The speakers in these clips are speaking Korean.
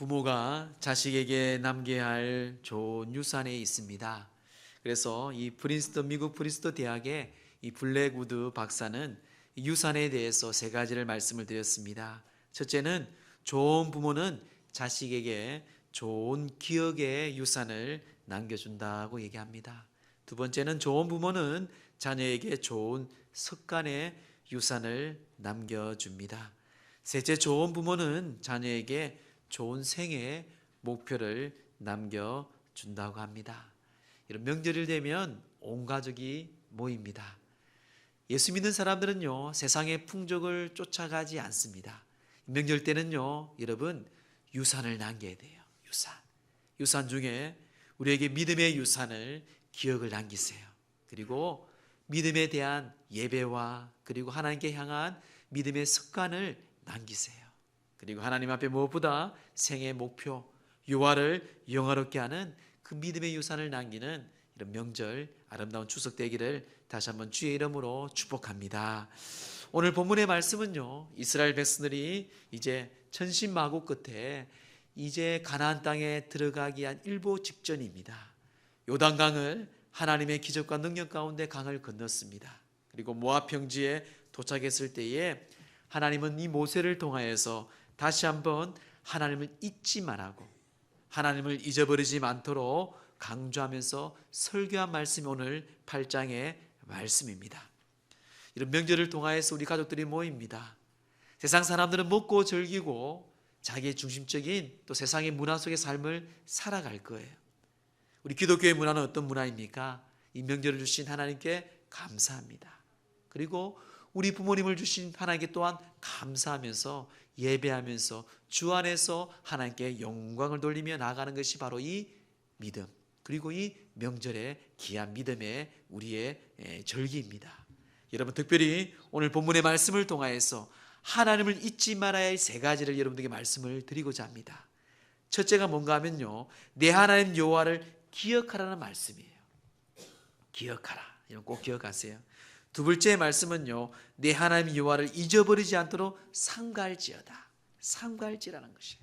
부모가 자식에게 남겨야 할 좋은 유산이 있습니다. 그래서 이 미국 프린스턴 대학의 이 블랙우드 박사는 유산에 대해서 세 가지를 말씀을 드렸습니다. 첫째는 좋은 부모는 자식에게 좋은 기억의 유산을 남겨준다고 얘기합니다. 두 번째는 좋은 부모는 자녀에게 좋은 습관의 유산을 남겨줍니다. 셋째, 좋은 부모는 자녀에게 좋은 생애 목표를 남겨준다고 합니다. 이런 명절이 되면 온 가족이 모입니다. 예수 믿는 사람들은요, 세상의 풍족을 쫓아가지 않습니다. 명절 때는요, 여러분, 유산을 남겨야 돼요. 유산 중에 우리에게 믿음의 유산을 기억을 남기세요. 그리고 믿음에 대한 예배와 그리고 하나님께 향한 믿음의 습관을 남기세요. 그리고 하나님 앞에 무엇보다 생애 목표, 유아를 영화롭게 하는 그 믿음의 유산을 남기는 이런 명절, 아름다운 추석 되기를 다시 한번 주의 이름으로 축복합니다. 오늘 본문의 말씀은요, 이스라엘 백성들이 이제 천신마구 끝에 이제 가나안 땅에 들어가기 한 일보 직전입니다. 요단강을 하나님의 기적과 능력 가운데 강을 건넜습니다. 그리고 모압 평지에 도착했을 때에 하나님은 이 모세를 통하여서 다시 한번 하나님을 잊지 말라고, 하나님을 잊어버리지 않도록 강조하면서 설교한 말씀이 오늘 8장의 말씀입니다. 이런 명절을 통하여서 우리 가족들이 모입니다. 세상 사람들은 먹고 즐기고 자기의 중심적인 또 세상의 문화 속의 삶을 살아갈 거예요. 우리 기독교의 문화는 어떤 문화입니까? 이 명절을 주신 하나님께 감사합니다. 그리고 우리 부모님을 주신 하나님께 또한 감사하면서 예배하면서 주 안에서 하나님께 영광을 돌리며 나아가는 것이 바로 이 믿음, 그리고 이 명절의 귀한 믿음의 우리의 절기입니다. 여러분, 특별히 오늘 본문의 말씀을 통하여서 하나님을 잊지 말아야 할 세 가지를 여러분들에게 말씀을 드리고자 합니다. 첫째가 뭔가 하면요, 내 하나님 여호와를 기억하라는 말씀이에요. 기억하라. 이런 꼭 기억하세요. 두 번째 말씀은요, 내 하나님 여호와를 잊어버리지 않도록 삼가할지어다. 삼가할지라는 것이에요.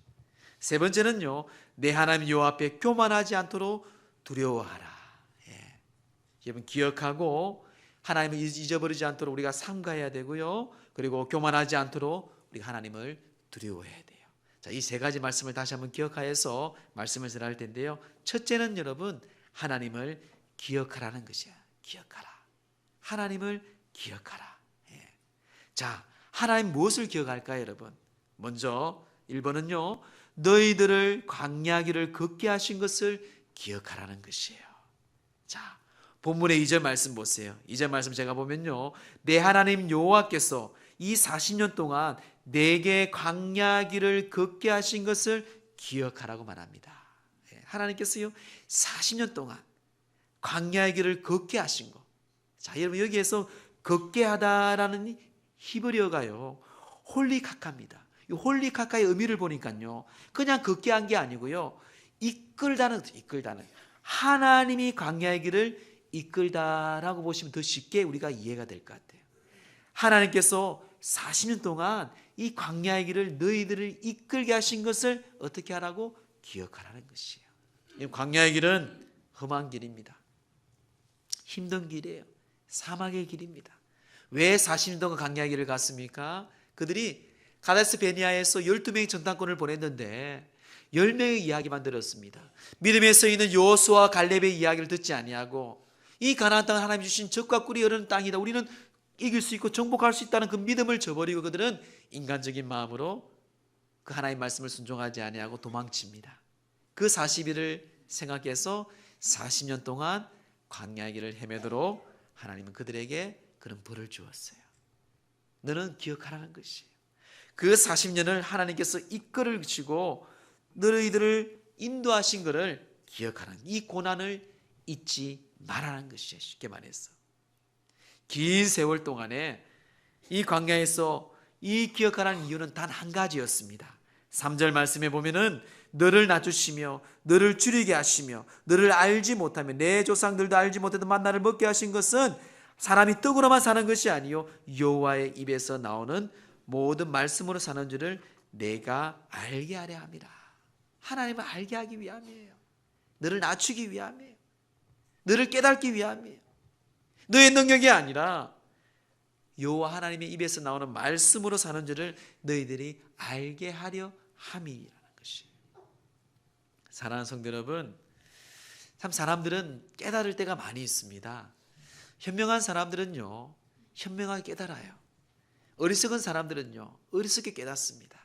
세 번째는요, 내 하나님 여호와 앞에 교만하지 않도록 두려워하라. 여러분, 기억하고 하나님을 잊어버리지 않도록 우리가 삼가해야 되고요, 그리고 교만하지 않도록 우리가 하나님을 두려워해야 돼요. 자, 이 세 가지 말씀을 다시 한번 기억하여서 말씀을 전할 텐데요. 첫째는 여러분, 하나님을 기억하라는 것이야. 기억하라. 하나님을 기억하라. 자, 하나님 무엇을 기억할까요, 여러분? 먼저 1번은요, 너희들을 광야길을 걷게 하신 것을 기억하라는 것이에요. 자, 본문의 2절 말씀 보세요. 2절 말씀 제가 보면요, 내 하나님 여호와께서 이 40년 동안 내게 광야길을 걷게 하신 것을 기억하라고 말합니다. 하나님께서요, 40년 동안 광야의 길을 걷게 하신 것. 자, 여러분, 여기에서 걷게 하다라는 히브리어가요, 홀리카카입니다. 이 홀리카카의 의미를 보니까요, 그냥 걷게 한 게 아니고요, 이끌다는 거죠. 이끌다는. 하나님이 광야의 길을 이끌다라고 보시면 더 쉽게 우리가 이해가 될 것 같아요. 하나님께서 40년 동안 이 광야의 길을 너희들을 이끌게 하신 것을 어떻게 하라고? 기억하라는 것이에요. 이 광야의 길은 험한 길입니다. 힘든 길이에요. 사막의 길입니다. 왜 40년 동안 광야의 길을 갔습니까? 그들이 가데스 베네아에서 12명의 전당권을 보냈는데 10명의 이야기만 들었습니다. 믿음에 서 있는 여호수아와 갈렙의 이야기를 듣지 아니하고, 이 가나안 땅은 하나님이 주신 젖과 꿀이 흐르는 땅이다, 우리는 이길 수 있고 정복할 수 있다는 그 믿음을 저버리고 그들은 인간적인 마음으로 그 하나님의 말씀을 순종하지 아니하고 도망칩니다. 그 40일을 생각해서 40년 동안 광야의 길을 헤매도록 하나님은 그들에게 그런 벌을 주었어요. 너는 기억하라는 것이에요. 그 40년을 하나님께서 이끌어 주시고 너희들을 인도하신 것을 기억하라는, 이 고난을 잊지 말라는 것이에요. 쉽게 말해서 긴 세월 동안에 이 광야에서 이 기억하라는 이유는 단 한 가지였습니다. 3절 말씀에 보면은 너를 낮추시며 너를 줄이게 하시며 너를 알지 못하며 내 조상들도 알지 못했던 만나를 먹게 하신 것은 사람이 떡으로만 사는 것이 아니요 여호와의 입에서 나오는 모든 말씀으로 사는 줄을 내가 알게 하려 함이라. 하나님을 알게 하기 위함이에요. 너를 낮추기 위함이에요. 너를 깨닫기 위함이에요. 너의 능력이 아니라 여호와 하나님의 입에서 나오는 말씀으로 사는 줄을 너희들이 알게 하려 함이라는 것이에요. 사랑하는 성도 여러분, 참 사람들은 깨달을 때가 많이 있습니다. 현명한 사람들은요, 현명하게 깨달아요. 어리석은 사람들은요, 어리석게 깨닫습니다.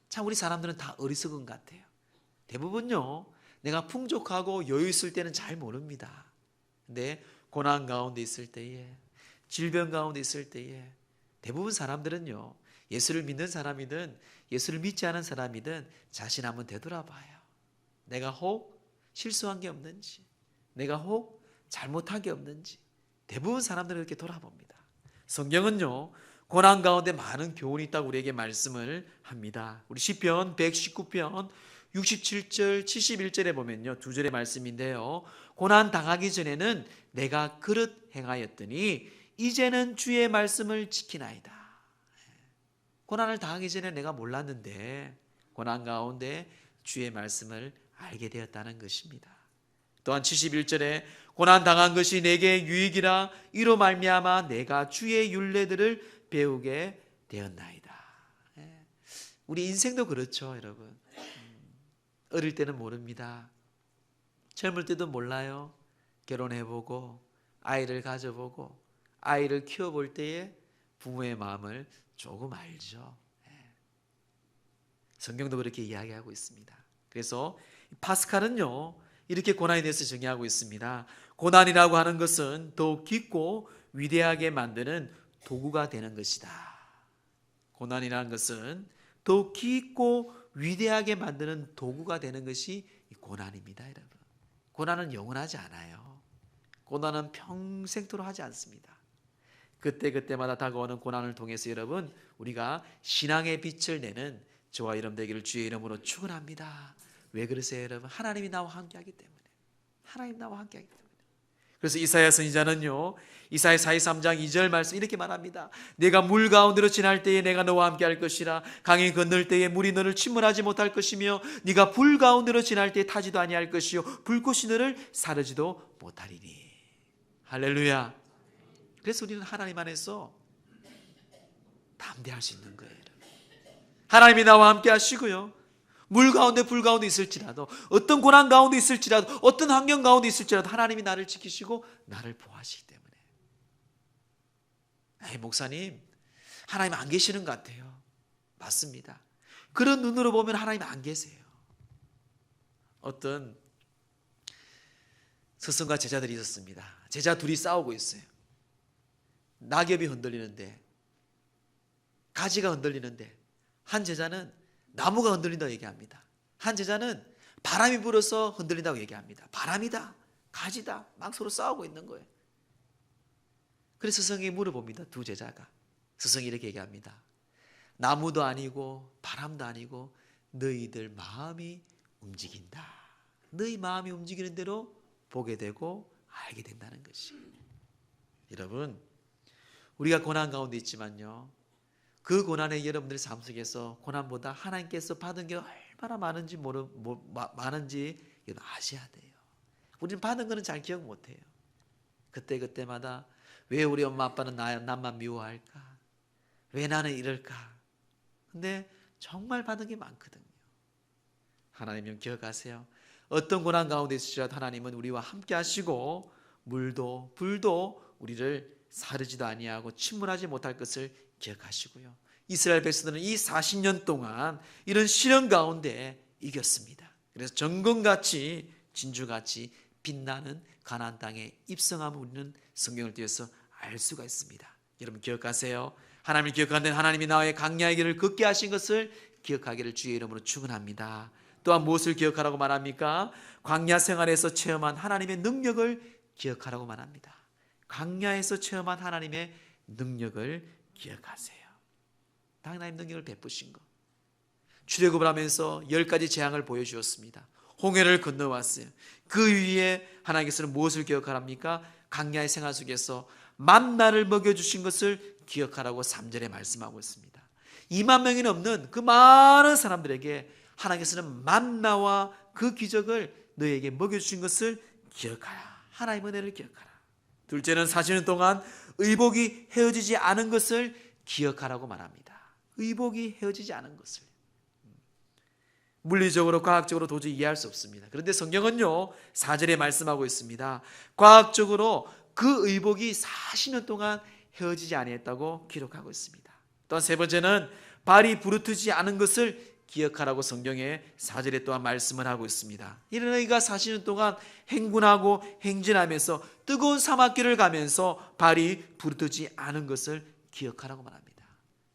참 우리 사람들은 다 어리석은 것 같아요. 대부분요, 내가 풍족하고 여유 있을 때는 잘 모릅니다. 근데 고난 가운데 있을 때에, 질병 가운데 있을 때에 대부분 사람들은요, 예수를 믿는 사람이든 예수를 믿지 않은 사람이든 자신 한번 되돌아봐요. 내가 혹 실수한 게 없는지, 내가 혹 잘못한 게 없는지 대부분 사람들은 그렇게 돌아봅니다. 성경은요, 고난 가운데 많은 교훈이 있다고 우리에게 말씀을 합니다. 우리 시편 119편 67절 71절에 보면요, 두 절의 말씀인데요, 고난 당하기 전에는 내가 그릇 행하였더니 이제는 주의 말씀을 지키나이다. 고난을 당하기 전에 내가 몰랐는데 고난 가운데 주의 말씀을 알게 되었다는 것입니다. 또한 71절에 고난 당한 것이 내게 유익이라 이로 말미암아 내가 주의 율례들을 배우게 되었나이다. 우리 인생도 그렇죠, 여러분. 어릴 때는 모릅니다. 젊을 때도 몰라요. 결혼해보고 아이를 가져보고 아이를 키워볼 때에 부모의 마음을 조금 알죠. 성경도 그렇게 이야기하고 있습니다. 그래서 파스칼은요, 이렇게 고난에 대해서 정의하고 있습니다. 고난이라고 하는 것은 더욱 깊고 위대하게 만드는 도구가 되는 것이다. 고난이라는 것은 더욱 깊고 위대하게 만드는 도구가 되는 것이 고난입니다, 여러분. 고난은 영원하지 않아요. 고난은 평생토록 하지 않습니다. 그때그때마다 다가오는 고난을 통해서 여러분, 우리가 신앙의 빛을 내는 저와 여러분 되기를 주의 이름으로 축원합니다. 왜 그러세요, 여러분? 하나님이 나와 함께하기 때문에. 하나님 나와 함께하기 때문에. 그래서 이사야 선지자는요, 이사야 43장 2절 말씀 이렇게 말합니다. 내가 물 가운데로 지날 때에 내가 너와 함께할 것이라. 강이 건널 때에 물이 너를 침몰하지 못할 것이며 네가 불 가운데로 지날 때에 타지도 아니할 것이요 불꽃이 너를 사르지도 못하리니. 할렐루야. 그래서 우리는 하나님 안에서 담대할 수 있는 거예요. 하나님이 나와 함께 하시고요, 물 가운데 불 가운데 있을지라도, 어떤 고난 가운데 있을지라도, 어떤 환경 가운데 있을지라도 하나님이 나를 지키시고 나를 보호하시기 때문에. 에이, 목사님, 하나님 안 계시는 것 같아요. 맞습니다. 그런 눈으로 보면 하나님 안 계세요. 어떤 스승과 제자들이 있었습니다. 제자 둘이 싸우고 있어요. 낙엽이 흔들리는데, 가지가 흔들리는데, 한 제자는 나무가 흔들린다고 얘기합니다. 한 제자는 바람이 불어서 흔들린다고 얘기합니다. 바람이다, 가지다, 막 서로 싸우고 있는 거예요. 그래서 스승이 물어봅니다. 두 제자가. 스승이 이렇게 얘기합니다. 나무도 아니고 바람도 아니고 너희들 마음이 움직인다. 너희 마음이 움직이는 대로 보게 되고 알게 된다는 것이. 여러분, 우리가 고난 가운데 있지만요, 그 고난에 여러분들의 삶 속에서 고난보다 하나님께서 받은 게 얼마나 많은지 많은지 아셔야 돼요. 우리는 받은 거는 잘 기억 못해요. 그때마다 왜 우리 엄마 아빠는 나만 미워할까? 왜 나는 이럴까? 근데 정말 받은 게 많거든요. 하나님은 기억하세요. 어떤 고난 가운데 있으시라도 하나님은 우리와 함께 하시고 물도 불도 우리를 사르지도 아니하고 침몰하지 못할 것을 기억하시고요. 이스라엘 백성들은 이 40년 동안 이런 시련 가운데 이겼습니다. 그래서 정금같이 진주같이 빛나는 가나안 땅에 입성함을 우리는 성경을 통해서 알 수가 있습니다. 여러분 기억하세요. 하나님을 기억하는 하나님이 나의 광야의 길을 걷게 하신 것을 기억하기를 주의 이름으로 축원합니다. 또한 무엇을 기억하라고 말합니까? 광야 생활에서 체험한 하나님의 능력을 기억하라고 말합니다. 광야에서 체험한 하나님의 능력을 기억하세요. 하나님 능력을 베푸신 것. 출애굽을 하면서 10가지 재앙을 보여주었습니다. 홍해를 건너왔어요. 그 위에 하나님께서는 무엇을 기억하랍니까? 광야의 생활 속에서 만나를 먹여주신 것을 기억하라고 3절에 말씀하고 있습니다. 2만 명이 넘는 그 많은 사람들에게 하나님께서는 만나와 그 기적을 너에게 먹여주신 것을 기억하라. 하나님의 은혜를 기억하라. 둘째는 40년 동안 의복이 헤어지지 않은 것을 기억하라고 말합니다. 의복이 헤어지지 않은 것을. 물리적으로 과학적으로 도저히 이해할 수 없습니다. 그런데 성경은요 4절에 말씀하고 있습니다. 과학적으로 그 의복이 40년 동안 헤어지지 아니했다고 기록하고 있습니다. 또한 세 번째는 발이 부르트지 않은 것을 기억하라고 성경에 4절에 또한 말씀을 하고 있습니다. 이런 너희가 40년 동안 행군하고 행진하면서 뜨거운 사막길을 가면서 발이 부르트지 않은 것을 기억하라고 말합니다.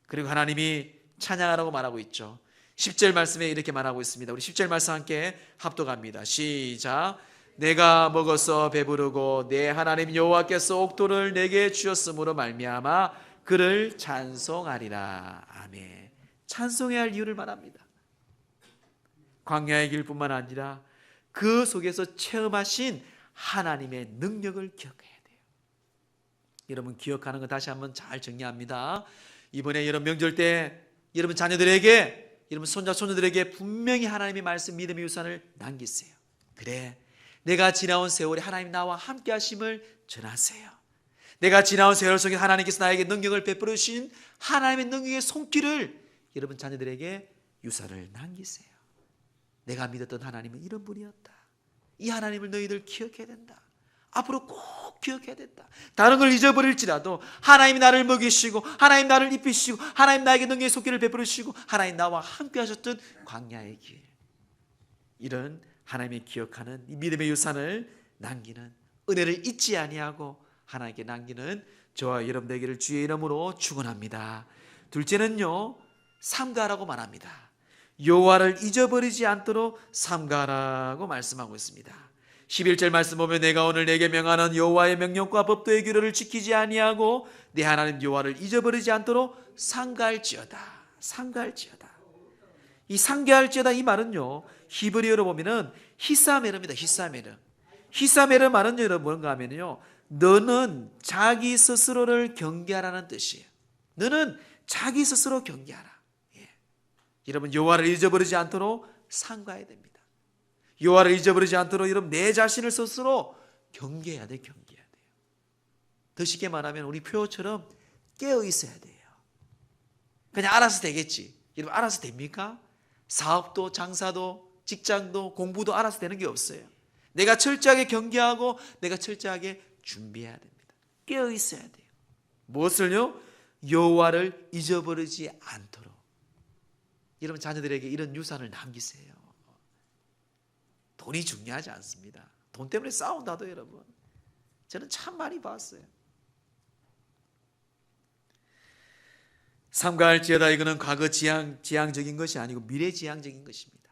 그리고 하나님이 찬양하라고 말하고 있죠. 10절 말씀에 이렇게 말하고 있습니다. 우리 10절 말씀 함께 합독합니다. 시작. 내가 먹어서 배부르고 내 하나님 여호와께서 옥토를 내게 주셨으므로 말미암아 그를 찬송하리라. 아멘. 찬송해야 할 이유를 말합니다. 광야의 길뿐만 아니라 그 속에서 체험하신 하나님의 능력을 기억해야 돼요. 여러분 기억하는 거 다시 한번 잘 정리합니다. 이번에 여러분 명절 때 여러분 자녀들에게 여러분 손자 손녀들에게 분명히 하나님의 말씀 믿음의 유산을 남기세요. 그래 내가 지나온 세월에 하나님 나와 함께 하심을 전하세요. 내가 지나온 세월 속에 하나님께서 나에게 능력을 베풀어 주신 하나님의 능력의 손길을 여러분 자녀들에게 유산을 남기세요. 내가 믿었던 하나님은 이런 분이었다. 이 하나님을 너희들 기억해야 된다. 앞으로 꼭 기억해야 된다. 다른 걸 잊어버릴지라도 하나님이 나를 먹이시고 하나님 나를 입히시고 하나님 나에게 능력의 손길을 베풀어 주시고 하나님 나와 함께 하셨던 광야의 길, 이런 하나님이 기억하는 이 믿음의 유산을 남기는 은혜를 잊지 아니하고 하나님께 남기는 저와 여러분 되기를 주의 이름으로 축원합니다. 둘째는요 삼가라고 말합니다. 여호와를 잊어버리지 않도록 삼가라고 말씀하고 있습니다. 11절 말씀 보면 내가 오늘 내게 명하는 여호와의 명령과 법도의 규례를 지키지 아니하고 내 하나님 여호와를 잊어버리지 않도록 삼가할지어다. 삼가할지어다. 이 삼가할지어다 이 말은요 히브리어로 보면은 히사메르입니다. 히사메르. 히사메르 말은 여러분 뭔가 하면요 너는 자기 스스로를 경계하라는 뜻이에요. 너는 자기 스스로 경계하라. 예. 여러분 여호와를 잊어버리지 않도록 삼가해야 됩니다. 여호와를 잊어버리지 않도록 여러분 내 자신을 스스로 경계해야 돼. 경계해야 돼요. 더 쉽게 말하면 우리 표처럼 깨어 있어야 돼요. 그냥 알아서 되겠지. 여러분 알아서 됩니까? 사업도 장사도 직장도 공부도 알아서 되는 게 없어요. 내가 철저하게 경계하고 내가 철저하게 준비해야 됩니다. 깨어 있어야 돼요. 무엇을요? 여호와를 잊어버리지 않도록. 여러분 자녀들에게 이런 유산을 남기세요. 돈이 중요하지 않습니다. 돈 때문에 싸운다도 여러분 저는 참 많이 봤어요. 삼가할지어다 이거는 과거 지향적인 것이 아니고 미래지향적인 것입니다.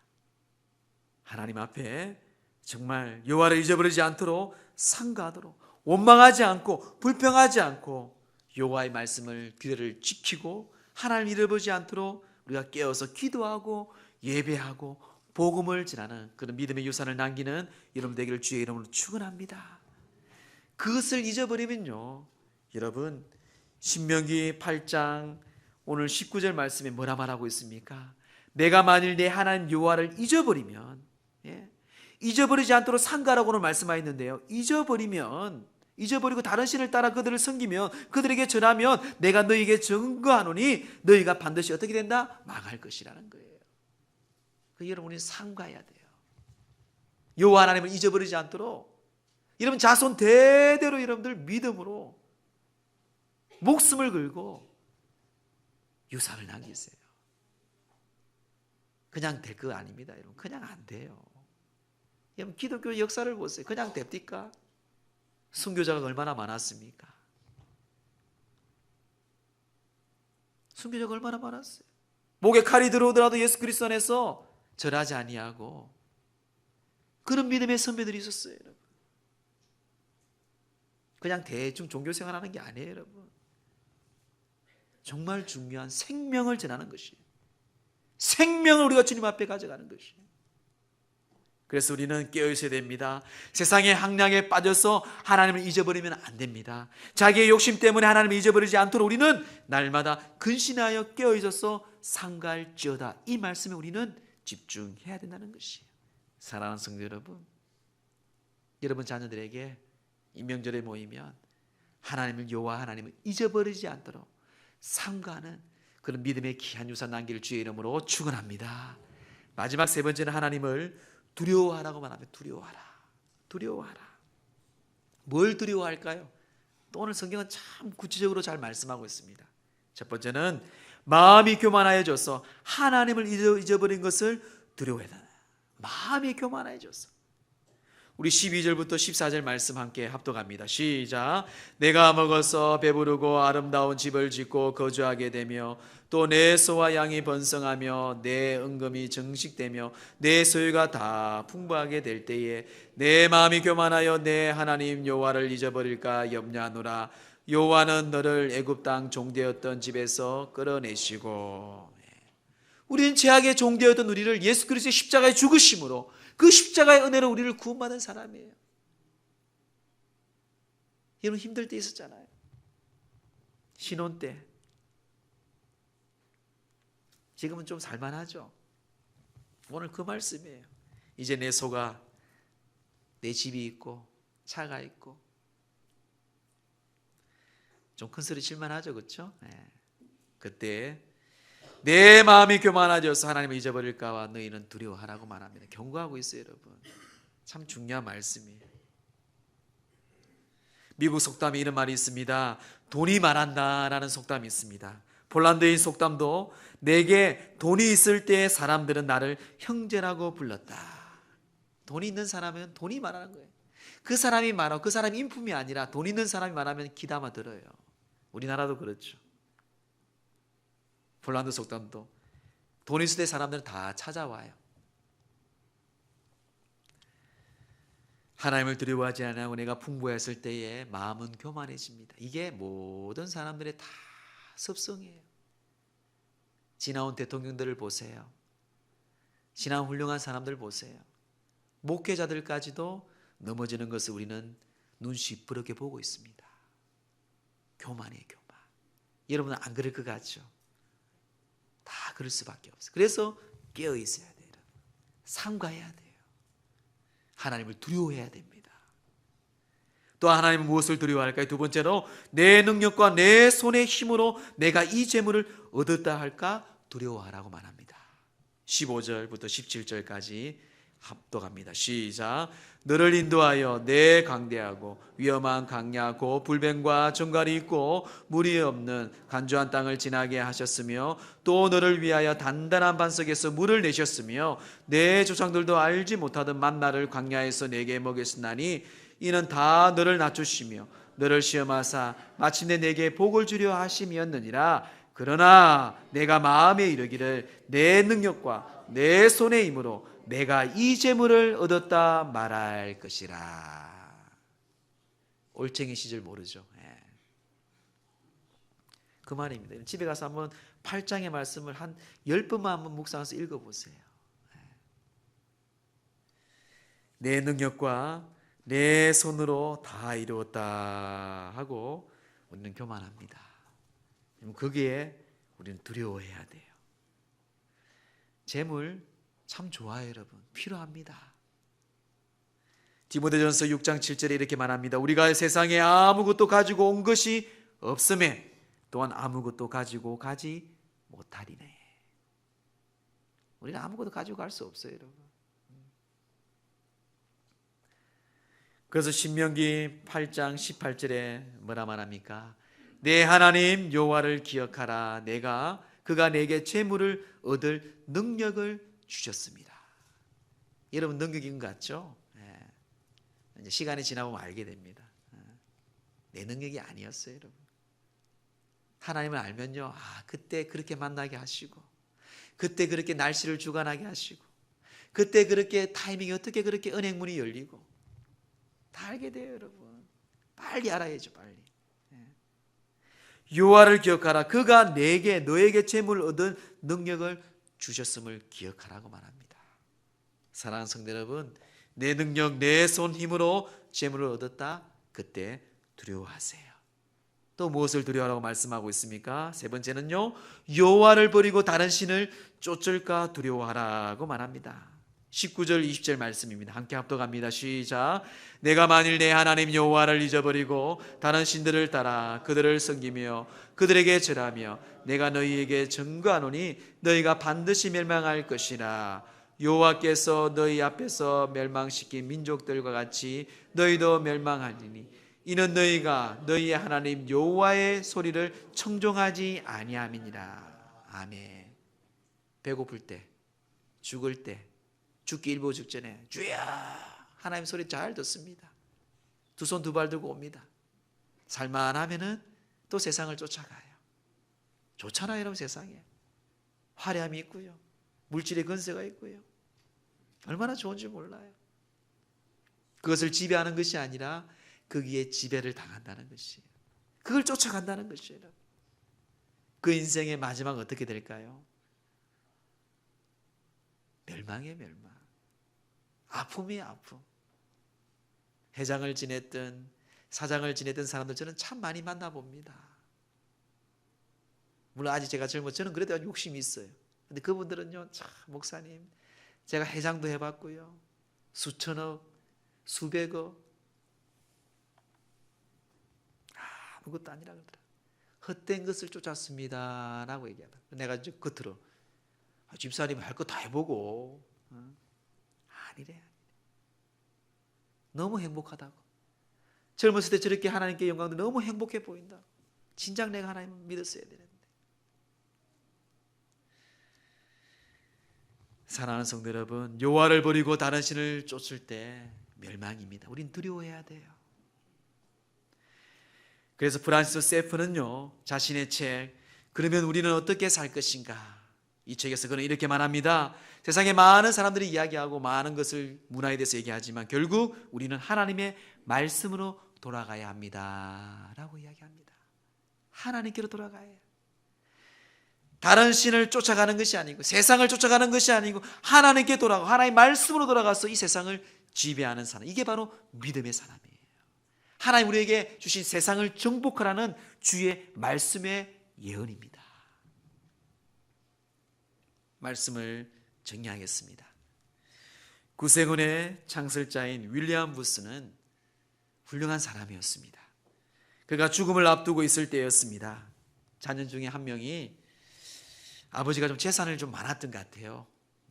하나님 앞에 정말 여호와를 잊어버리지 않도록 삼가하도록 원망하지 않고 불평하지 않고 여호와의 말씀을 규례를 지키고 하나님 잃어버리지 않도록 우리가 깨어서 기도하고 예배하고 복음을 전하는 그런 믿음의 유산을 남기는 여러분 되기를 주의 이름으로 축원합니다. 그것을 잊어버리면요 여러분 신명기 8장 오늘 19절 말씀에 뭐라 말하고 있습니까? 내가 만일 내 하나님 여호와를 잊어버리면 잊어버리지 않도록 삼가라고는 말씀하였는데요 잊어버리고 다른 신을 따라 그들을 섬기면 그들에게 전하면 내가 너희에게 증거하노니 너희가 반드시 어떻게 된다? 망할 것이라는 거예요. 여러분이 삼가해야 돼요. 여호와 하나님을 잊어버리지 않도록 여러분 자손 대대로 여러분들 믿음으로 목숨을 걸고 유산을 남기세요. 그냥 될 거 아닙니다. 여러분 그냥 안 돼요. 여러분 기독교 역사를 보세요. 그냥 됩니까? 순교자가 얼마나 많았습니까? 순교자가 얼마나 많았어요. 목에 칼이 들어오더라도 예수 그리스도 안에서 절하지 아니하고 그런 믿음의 선배들이 있었어요. 여러분. 그냥 대충 종교생활하는 게 아니에요. 여러분. 정말 중요한 생명을 전하는 것이에요. 생명을 우리가 주님 앞에 가져가는 것이에요. 그래서 우리는 깨어있어야 됩니다. 세상의 항량에 빠져서 하나님을 잊어버리면 안 됩니다. 자기의 욕심 때문에 하나님을 잊어버리지 않도록 우리는 날마다 근신하여 깨어있어서 삼가할지어다 이 말씀에 우리는 집중해야 된다는 것이에요. 사랑하는 성도 여러분, 여러분 자녀들에게 이 명절에 모이면 하나님을, 여호와 하나님을 잊어버리지 않도록 삼가하는 그런 믿음의 귀한 유산 남기를 주의 이름으로 축원합니다. 마지막 세 번째는 하나님을 두려워하라고 말합니다. 두려워하라. 두려워하라. 뭘 두려워할까요? 또 오늘 성경은 참 구체적으로 잘 말씀하고 있습니다. 첫 번째는 마음이 교만하여져서 하나님을 잊어버린 것을 두려워해라. 마음이 교만해졌어. 우리 12절부터 14절 말씀 함께 합독합니다. 시작. 내가 먹어서 배부르고 아름다운 집을 짓고 거주하게 되며 또 내 소와 양이 번성하며 내 은금이 정식되며 내 소유가 다 풍부하게 될 때에 내 마음이 교만하여 내 하나님 여호와를 잊어버릴까 염려하노라. 여호와는 너를 애굽 땅 종되었던 집에서 끌어내시고. 우리는 죄악의 종되었던 우리를 예수 그리스도의 십자가의 죽으심으로, 그 십자가의 은혜로 우리를 구원받은 사람이에요. 여러분 힘들 때 있었잖아요. 신혼 때. 지금은 좀 살만하죠. 오늘 그 말씀이에요. 이제 내 소가, 내 집이 있고 차가 있고. 좀 큰 소리 칠만하죠, 그렇죠? 네. 그때 내 마음이 교만해져서 하나님을 잊어버릴까봐 너희는 두려워하라고 말합니다. 경고하고 있어요, 여러분. 참 중요한 말씀이에요. 미국 속담에 이런 말이 있습니다. 돈이 말한다라는 속담이 있습니다. 폴란드인 속담도 내게 돈이 있을 때 사람들은 나를 형제라고 불렀다. 돈이 있는 사람은 돈이 말하는 거예요. 그 사람이 말하고, 그 사람이 인품이 아니라 돈 있는 사람이 말하면 귀담아 들어요. 우리나라도 그렇죠. 폴란드 속담도 돈 있을 때 사람들은 다 찾아와요. 하나님을 두려워하지 않고 내가 풍부했을 때에 마음은 교만해집니다. 이게 모든 사람들의 다 습성이에요. 지나온 대통령들을 보세요. 지나온 훌륭한 사람들 보세요. 목회자들까지도 넘어지는 것을 우리는 눈시퍼렇게 보고 있습니다. 교만이에요, 교만. 여러분은 안 그럴 것 같죠? 다 그럴 수밖에 없어요. 그래서 깨어 있어야 돼요. 삼가해야 돼요. 하나님을 두려워해야 됩니다. 또 하나님은 무엇을 두려워할까요? 두 번째로 내 능력과 내 손의 힘으로 내가 이 재물을 얻었다 할까 두려워하라고 말합니다. 15절부터 17절까지 합독합니다. 시작. 너를 인도하여 내 강대하고 위험한 강야고 불뱀과 정갈이 있고 물이 없는 간주한 땅을 지나게 하셨으며 또 너를 위하여 단단한 반석에서 물을 내셨으며 내 조상들도 알지 못하던 만나를 광야에서 내게 먹였으나니 이는 다 너를 낮추시며 너를 시험하사 마침내 내게 복을 주려 하심이었느니라. 그러나 내가 마음에 이르기를 내 능력과 내 손의 힘으로 내가 이 재물을 얻었다 말할 것이라. 올챙이 시절 모르죠. 그 말입니다. 집에 가서 한번 8장의 말씀을 한 10번만 한번 묵상해서 읽어보세요. 내 능력과 내 손으로 다 이루었다 하고 우리는 교만합니다. 거기에 우리는 두려워해야 돼요. 재물 참 좋아요, 여러분. 필요합니다. 디모데전서 6장 7절에 이렇게 말합니다. 우리가 세상에 아무것도 가지고 온 것이 없음에 또한 아무것도 가지고 가지 못하리네. 우리는 아무것도 가지고 갈 수 없어요, 여러분. 그래서 신명기 8장 18절에 뭐라 말합니까? 내 하나님 여호와를 기억하라. 그가 내게 재물을 얻을 능력을 주셨습니다. 여러분 능력인 것 같죠? 이제 시간이 지나보면 알게 됩니다. 내 능력이 아니었어요, 여러분. 하나님을 알면요, 그때 그렇게 만나게 하시고, 그때 그렇게 날씨를 주관하게 하시고, 그때 그렇게 타이밍이 어떻게 그렇게 은행문이 열리고, 다 알게 돼요, 여러분. 빨리 알아야죠, 빨리. 여호와를 기억하라. 그가 너에게 재물을 얻은 능력을 주셨음을 기억하라고 말합니다. 사랑하는 성도 여러분, 내 능력, 내 손 힘으로 재물을 얻었다. 그때 두려워하세요. 또 무엇을 두려워하라고 말씀하고 있습니까? 세 번째는요, 여호와를 버리고 다른 신을 쫓을까 두려워하라고 말합니다. 19절 20절 말씀입니다. 함께 합독합니다. 시작. 내가 만일 내 하나님 여호와를 잊어버리고 다른 신들을 따라 그들을 섬기며 그들에게 절하며 내가 너희에게 증거하노니 너희가 반드시 멸망할 것이라. 여호와께서 너희 앞에서 멸망시킨 민족들과 같이 너희도 멸망하리니 이는 너희가 너희의 하나님 여호와의 소리를 청종하지 아니함이니라. 아멘. 배고플 때, 죽을 때, 죽기 일보 직전에 주야 하나님 소리 잘 듣습니다. 두 손 두 발 들고 옵니다. 살만하면은 또 세상을 쫓아가요. 좋잖아요, 여러분. 세상에 화려함이 있고요, 물질의 건세가 있고요, 얼마나 좋은지 몰라요. 그것을 지배하는 것이 아니라 거기에 지배를 당한다는 것이에요. 그걸 쫓아간다는 것이에요. 그 인생의 마지막 어떻게 될까요? 멸망이에요, 멸망. 아픔이에요, 아픔. 회장을 지냈던 사장을 지냈던 사람들 저는 참 많이 만나봅니다. 물론 아직 제가 젊어, 저는 그래도 아주 욕심이 있어요. 근데 그분들은요, 참 목사님 제가 회장도 해봤고요, 수천억 수백억 아무것도 아니라 그러더라. 헛된 것을 쫓았습니다 라고 얘기하더라. 내가 이제 겉으로 집사님 할 거 다 해보고 아니래. 너무 행복하다고. 젊었을 때 저렇게 하나님께 영광도 너무 행복해 보인다고. 진작 내가 하나님 믿었어야 되는데. 사랑하는 성도 여러분, 여호와를 버리고 다른 신을 쫓을 때 멸망입니다. 우린 두려워해야 돼요. 그래서 프란시스 세프는요, 자신의 책 그러면 우리는 어떻게 살 것인가, 이 책에서 그는 이렇게 말합니다. 세상에 많은 사람들이 이야기하고 많은 것을 문화에 대해서 얘기하지만 결국 우리는 하나님의 말씀으로 돌아가야 합니다 라고 이야기합니다. 하나님께로 돌아가야 해요. 다른 신을 쫓아가는 것이 아니고 세상을 쫓아가는 것이 아니고 하나님께 돌아가고 하나님의 말씀으로 돌아가서 이 세상을 지배하는 사람, 이게 바로 믿음의 사람이에요. 하나님 우리에게 주신 세상을 정복하라는 주의 말씀의 예언입니다. 말씀을 정리하겠습니다. 구세군의 창설자인 윌리엄 부스는 훌륭한 사람이었습니다. 그가 죽음을 앞두고 있을 때였습니다. 자녀 중에 한 명이 아버지가 좀 재산을 좀 많았던 것 같아요.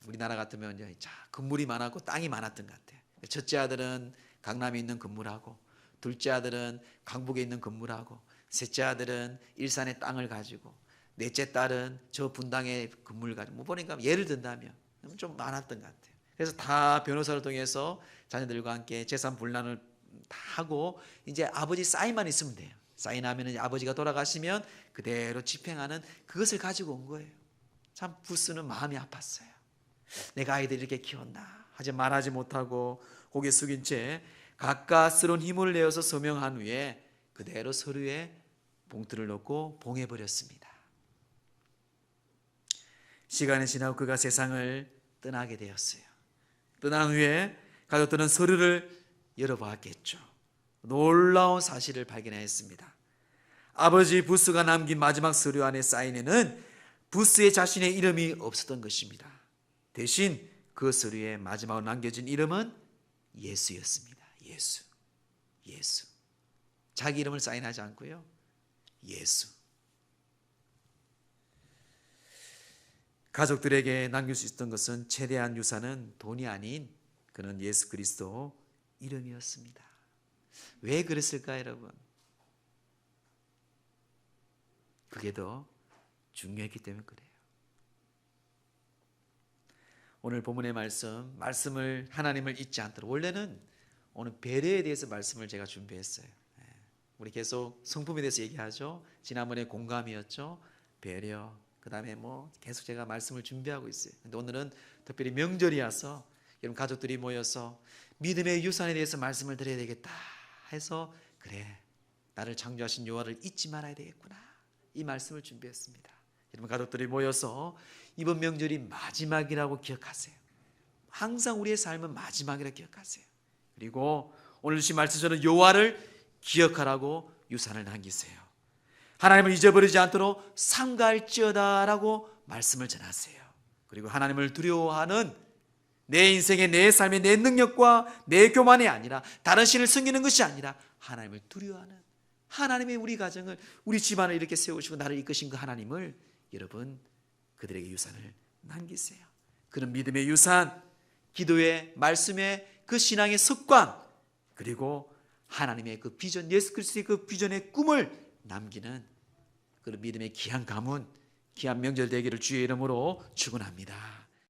우리나라 같으면 건물이 많았고 땅이 많았던 것 같아요. 첫째 아들은 강남에 있는 건물하고, 둘째 아들은 강북에 있는 건물하고, 셋째 아들은 일산에 땅을 가지고, 넷째 딸은 저 분당에 건물 가지고, 보니까 예를 든다면 좀 많았던 것 같아요. 그래서 다 변호사를 통해서 자녀들과 함께 재산 분란을 다 하고 이제 아버지 사인만 있으면 돼요. 사인하면 아버지가 돌아가시면 그대로 집행하는 그것을 가지고 온 거예요. 참 부스는 마음이 아팠어요. 내가 아이들 이렇게 키웠나 하지 말하지 못하고 고개 숙인 채 가까스러운 힘을 내어서 서명한 후에 그대로 서류에 봉투를 넣고 봉해버렸습니다. 시간이 지나고 그가 세상을 떠나게 되었어요. 떠난 후에 가족들은 서류를 열어보았겠죠. 놀라운 사실을 발견했습니다. 아버지 부스가 남긴 마지막 서류 안에 사인에는 부스의 자신의 이름이 없었던 것입니다. 대신 그 서류에 마지막으로 남겨진 이름은 예수였습니다. 예수. 자기 이름을 사인하지 않고요, 예수. 가족들에게 남길 수 있었던 것은 최대한 유산은 돈이 아닌 그는 예수 그리스도 이름이었습니다. 왜 그랬을까 여러분? 그게 더 중요했기 때문에 그래요. 오늘 본문의 말씀을 하나님을 잊지 않도록, 원래는 오늘 배려에 대해서 말씀을 제가 준비했어요. 우리 계속 성품에 대해서 얘기하죠. 지난번에 공감이었죠. 배려. 그 다음에 계속 제가 말씀을 준비하고 있어요. 근데 오늘은 특별히 명절이어서 여러분 가족들이 모여서 믿음의 유산에 대해서 말씀을 드려야 되겠다 해서, 그래 나를 창조하신 여호와를 잊지 말아야 되겠구나, 이 말씀을 준비했습니다. 여러분 가족들이 모여서 이번 명절이 마지막이라고 기억하세요. 항상 우리의 삶은 마지막이라고 기억하세요. 그리고 오늘 주신 말씀처럼 여호와를 기억하라고 유산을 남기세요. 하나님을 잊어버리지 않도록 삼가할지어다라고 말씀을 전하세요. 그리고 하나님을 두려워하는 내 인생의 내 삶의 내 능력과 내 교만이 아니라 다른 신을 섬기는 것이 아니라 하나님을 두려워하는 하나님의 우리 가정을 우리 집안을 이렇게 세우시고 나를 이끄신 그 하나님을 여러분 그들에게 유산을 남기세요. 그런 믿음의 유산, 기도의 말씀의 그 신앙의 습관, 그리고 하나님의 그 비전, 예수 그리스도의 그 비전의 꿈을 남기는 그런 믿음의 귀한 가문, 귀한 명절 되기를 주의 이름으로 축원합니다.